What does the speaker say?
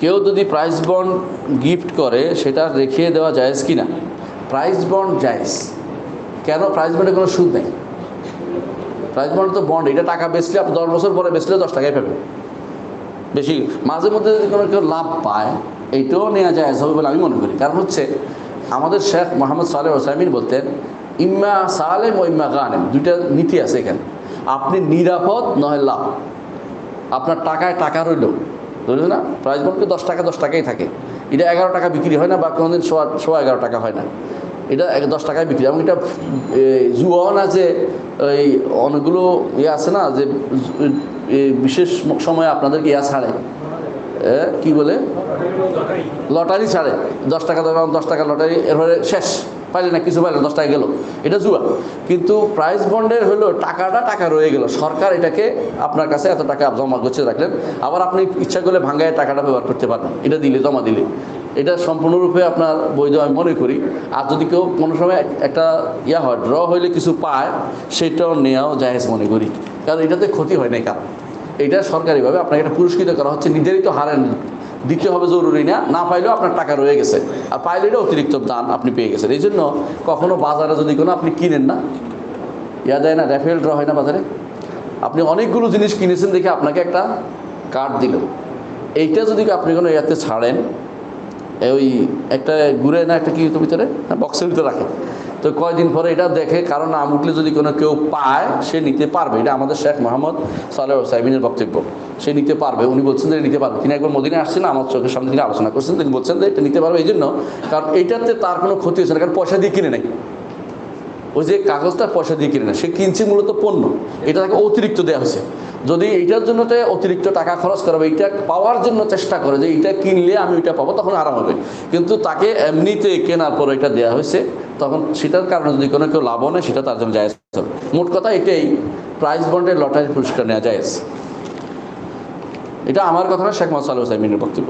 কেউ যদি prize bond gift করে সেটা রেখে দেওয়া জায়েজ কি না? প্রাইজ বন্ড জায়েজ। কেন? প্রাইজ বন্ডে কোনো সুদ নেই। প্রাইজ বন্ড তো বন্ড, এটা টাকা বেচলে আপনি 10 বছর পরে বেচলে 10 টাকায় পাবেন। বেশি মাঝে মধ্যে যদি কোনো কেউ লাভ পায় এইটাও নেওয়া জায়েজ হবে বলে আমি মনে করি। কারণ হচ্ছে আমাদের শেখ মোহাম্মদ সালেহ ওসাইমিন বলতেন, ইম্মা সালেম ও ইম্মা গানেম, দুইটা নীতি আছে এখানে। আপনি নিরাপদ নয় লাভ। আপনার টাকায় টাকা রইল, বুঝলেন না? প্রাইজ বন্ডকে 10 টাকা 10 টাকাই থাকে। এটা 11 টাকা বিক্রি হয় না, বা কোনোদিন 11.25 টাকা হয় না। এটা 10 টাকায় বিক্রি। এবং এটা জুয়াও না যে ওই অনেকগুলো আছে না যে বিশেষ সময়ে আপনাদেরকে ছাড়ে, কি বলে, লটারি ছাড়ে। 10 টাকা দেবেন, 10 টাকা লটারি, এরপরে শেষ, পাইলে না, কিছু পাইলে 10 টাকা গেল, এটা জুয়া। কিন্তু প্রাইজ বন্ডের হলো টাকা রয়ে গেল, সরকার এটাকে আপনার কাছে এত টাকা জমা করছে রাখলেন, আবার আপনি ইচ্ছা করলে ভাঙ্গায় টাকাটা ব্যবহার করতে পারবেন, এটা দিলে, জমা দিলে। এটা সম্পূর্ণরূপে আপনার বৈধ আমি মনে করি। আর যদি কেউ কোনো সময় একটা হয়, ড্র হইলে কিছু পায়, সেটাও নেওয়াও জায়েজ মনে করি। কারণ এটাতে ক্ষতি হয় নাই কারণ এটা সরকারিভাবে আপনাকে এটা পুরস্কৃত করা হচ্ছে, নির্ধারিত হারে দিতে হবে জরুরি না, না পাইলেও আপনার টাকা রয়ে গেছে, আর পাইলে এটা অতিরিক্ত দান আপনি পেয়ে গেছেন। এই জন্য কখনো বাজারে যদি কোনো আপনি কিনেন না, দেয় না, র্যাফেল ড্র হয় না বাজারে, আপনি অনেকগুলো জিনিস কিনেছেন দেখে আপনাকে একটা কার্ড দিল, এইটা যদি আপনি কোনো ছাড়েন, ওই একটা ঘুরে না, একটা কি ভিতরে বক্সের ভিতরে রাখেন, তো কয়দিন পরে এটা দেখে, কারণ নাম উঠলে যদি কোনো কেউ পায় সে নিতে পারবে। এটা আমাদের শেখ মোহাম্মদ সালেহ ওসাইমিনের বক্তব্য, সে নিতে পারবে। উনি বলছেন যে নিতে পারবে। তিনি একবার মদিনায় আসছেন, আমার চোখের সামনে তিনি আলোচনা করছেন, তিনি বলছেন যে এটা নিতে পারবে এই জন্য, কারণ এইটাতে তার কোনো ক্ষতি হচ্ছে না, কারণ পয়সা দিয়ে কিনে নেই। ওই যে কাগজটা পয়সা দিয়ে কিনে না, সে কিনছে মূলত পণ্য, এটা তাকে অতিরিক্ত দেওয়া হয়েছে। যদি এইটার জন্য অতিরিক্ত টাকা খরচ করাবে, এইটা পাওয়ার জন্য চেষ্টা করে যে এইটা কিনলে আমি ওইটা পাবো, তখন আরাম হবে। কিন্তু তাকে এমনিতে কেনার পর এটা দেওয়া হয়েছে, তখন সেটার কারণে যদি কোনো কেউ লাভও নেয়, সেটা তার জন্য জায়েজ হবে। মোট কথা এটাই, প্রাইজ বন্ডের লটারি পুরস্কার নেওয়া জায়েজ। এটা আমার কথা না, শেখ মোহাম্মদ সালেহ ওসাইমিনের বক্তব্য।